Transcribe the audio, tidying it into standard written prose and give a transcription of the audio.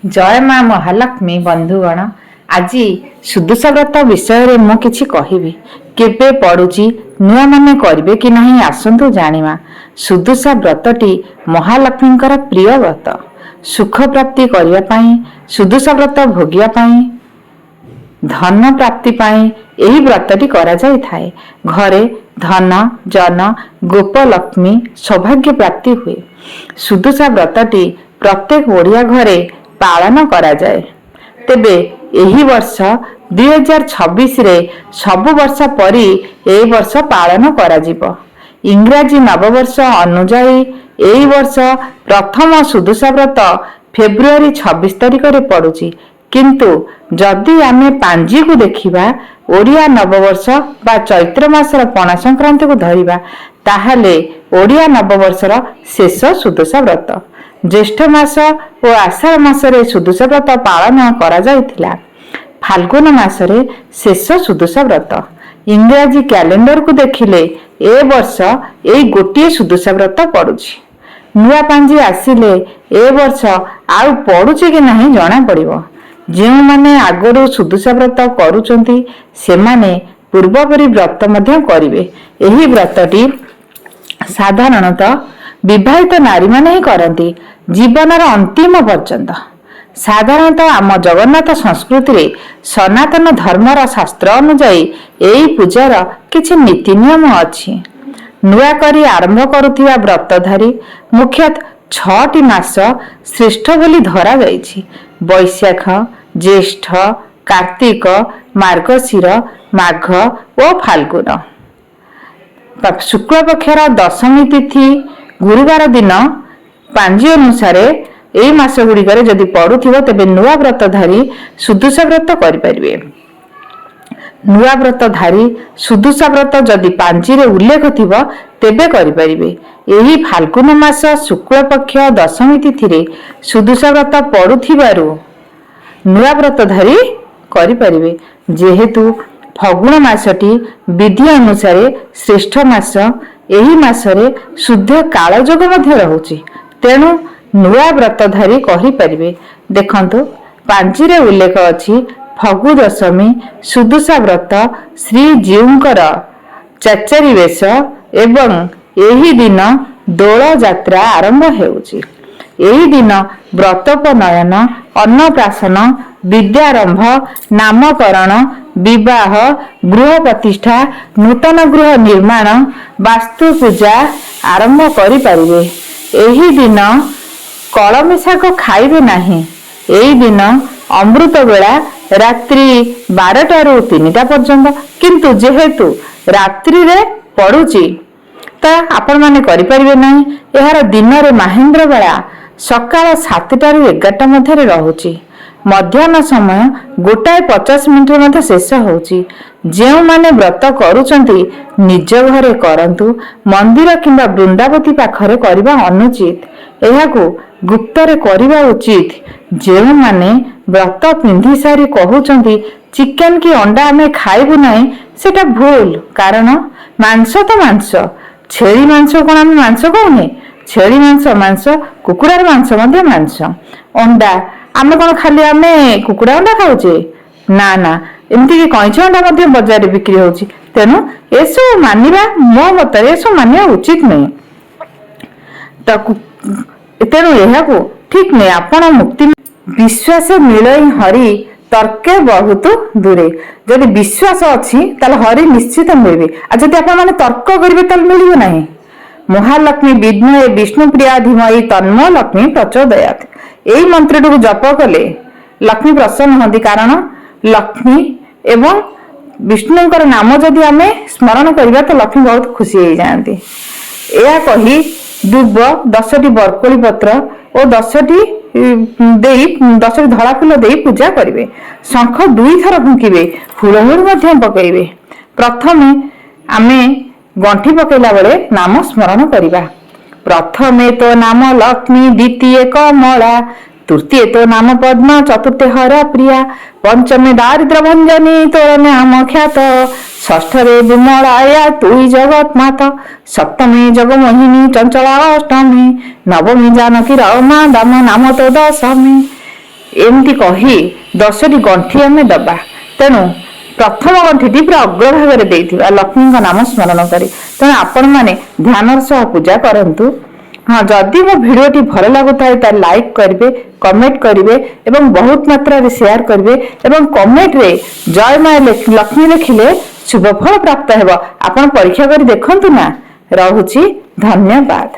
जय माँ महालक्ष्मी बंधुगण। आज सुदूषा व्रत विषय मु किछि कहिबी। केबे पड़ुची नुआ माने करिवे कि नहीं आसंतु जानिमा। सुदूषा व्रतटी महालक्ष्मींकर प्रिय व्रत। सुख प्राप्ति करिया पई, सुदूषा व्रत भोगिया पई, धन प्राप्ति पाई एही व्रतटी करा जाई थाए। घरे धन जन गोपलक्ष्मी सौभाग्य प्राप्ति हुए। सुदूषा व्रतटी प्रत्येक ओडिया घरे पालन करा जाए। तेबे एही वर्ष 2026 रे सब वर्ष परी ए वर्ष पालन करा जिवो। इंग्राजी नववर्ष अनुजाई एही वर्ष प्रथम सुदूषा व्रत फेब्रुआरी 26 तारिख रे पड़ुची। किंतु जदि आमे पांजी को देखिबा ओडिया नववर्ष बा चैत्र मासर पणा संक्रांति को धरिबा ताहाले ओडिया नववर्षर शेष सुदूषा व्रत। ज्येष्ठ मास और आषाढ़ मासरे सुदूषा व्रत पालन करा जायतिला। फाल्गुन मासरे शेष सुदूषा व्रत। इंग्राजी कैलेंडर को देखिले ए वर्ष ए गोटिए सुदूषा व्रत पड़ुछि। नुआ पांजी आसिले ए वर्ष आउ पड़ुछि कि नहीं जणा पड़िबो। जे माने आगरो सुदूषा व्रत करूचंती सेमाने पूर्वपरि व्रत मध्य करिवे। एही व्रतटी साधारणतः विवाहित नारी माने ही करती जीवनर अंतिम पर्यंत। साधारणतः आम जगन्नाथ संस्कृति रे सनातन धर्मर शास्त्र अनुजाई एई पूजार किछि नीति नियम अछि। नुआ करी आरंभ करुथिबा व्रतधारी मुख्यतः 6टी मास श्रेष्ठ बोली धरा जाइछि। वैशाख, ज्येष्ठ, कार्तिक, मार्गशीर, माघ और फाल्गुन। शुक्ल पक्षर दशमी तिथि गुरुवार दिन पांजी अनुसार एई मास गुड़िकर जदि पड़ुथिबो तेबे नुआ व्रतधारी सुदूषा व्रत करिपारिबे। नुआ व्रतधारी सुदूषा व्रत जदि पांजी रे उल्लेख थिबो तेबे करिपारिबे। एही फाल्गुन मास शुक्ल पक्ष दशमी तिथि रे सुदूषा व्रत पड़ुथिबारु नुआ व्रतधारी करिपारिबे। जेहेतु फगुण मासटी विधि अनुसार श्रेष्ठ मास, एही मासरे शुद्ध कालजोग मध्य रहुछि। तेणु नुआ व्रतधारी कहि परिबे। देखंतु पांजी रे उल्लेख अछि फगु दशमी सुदूषा व्रत श्री जीउंकर चाचारी वेश एवं एही दिन दोल यात्रा आरंभ हेउछि। एही दिन व्रतोपनयन, अन्नप्राशन, विद्यारंभ, नामकरण, विवाह, गृह प्रतिष्ठा, नूतन गृह निर्माण, वास्तु पूजा आरंभ करि परिबे। एही दिन कलमी शाक खाइबे नाही। एही दिन अमृत बेला रात्रि 12टा रु 3टा पर्यंत। किंतु जेहेतु रात्रि रे पड़ुची ता आपण माने करि परिबे नाही। एहार दिन रे महेंद्र बेला सकाळ 7टा रु 11टा मध्ये रहुची। मध्याह्न समय 1:50 मिनिट मध्ये शेष होउची। जेउ माने व्रत करूचंती निज घरे करंतु, मंदिर किंबा वृंदावती पाखरे करिबा अनुचित। एहाकू गुप्तरे करिबा उचित। जेउ माने व्रत पिंधी सारी कहउचंती चिकेन की अंडा आमे खाइबु नाही, सेटा भूल। कारण मांस तो मांस, छेली मांस कोन आमे मांस कहूने। छेली मांस मांस, कुकुडार मांस मध्ये मांस। अंडा आमे कोन खाली आमे कुकुडा अंडा खाउचे ना ना, एमती कि कइछ अंडा मध्ये बाजार रे बिक्री होउची। तेनु एसो मानिबा मो मतरे एसो मानिया उचित नै। तेणु एहाकू ठीक नै। आपण मुक्ति विश्वास मिलई हरि तर्के बहुत दूरे। जदि विश्वास अछि ताले हरि निश्चित मिलबे। आ जदि आपण माने तर्क करिवे ताले मिलिबो नाही। महालक्ष्मी विद्महे विष्णुप्रिया धीमहि तन्मो लक्ष्मी प्रचोदयात्। एई मंत्रटू जप कले लक्ष्मी प्रसन्न होती। कारण लक्ष्मी एवं विष्णुंकर नाम जदि आमे स्मरण करिबा तो लक्ष्मी बहुत खुशी हो जाती। एया कही दुब 10टी बरकोली पत्र और 10टी धड़ा फूल दे पूजा करिवे। शंख 2 थर फुंकिबे, फूलहुर मध्य पकइबे। प्रथमे आमे गंठी पकैला बेले नाम स्मरण करिबा। प्रथमे तो नाम लक्ष्मी, द्वितीय कमला, तृतीय तो नाम पद्मा, चतुर्थे हर प्रिया, पंचमे दारिद्र भंजनी तोर नाम ख्यात, षष्ठरे विमलाया तुई जगत माता, सप्तमे जगमोहिनी चंचला अष्टमी, नवमी जानकी रमा दाम नाम तो दशमी। ଏମିତି କହି 10ଟି ଗଣ୍ଠି ଆମେ ଦବା। ତେଣୁ ପ୍ରଥମ ଗଣ୍ଠିଟି ପୁରା ଅଗ୍ରଭାଗରେ ଦେଇଥିବା ଲକ୍ଷ୍ମୀଙ୍କ ନାମ ସ୍ମରଣ କରି। ତେଣୁ ଆପଣମାନେ ଧ୍ୟାନର ସହ ପୂଜା କରନ୍ତୁ। ହଁ, ଯଦି ମୋ ଭିଡ଼ିଓଟି ଭଲ ଲାଗୁଥାଏ ତାହେଲେ ଲାଇକ୍ କରିବେ, କମେଣ୍ଟ କରିବେ ଏବଂ ବହୁତ ମାତ୍ରାରେ ସେୟାର କରିବେ ଏବଂ କମେଣ୍ଟରେ ଜୟ ମା ଲକ୍ଷ୍ମୀ ଲେଖିଲେ ଶୁଭ ଫଳ ପ୍ରାପ୍ତ ହେବ। ଆପଣ ପରୀକ୍ଷା କରି ଦେଖନ୍ତୁ ନା। ରହୁଛି, ଧନ୍ୟବାଦ।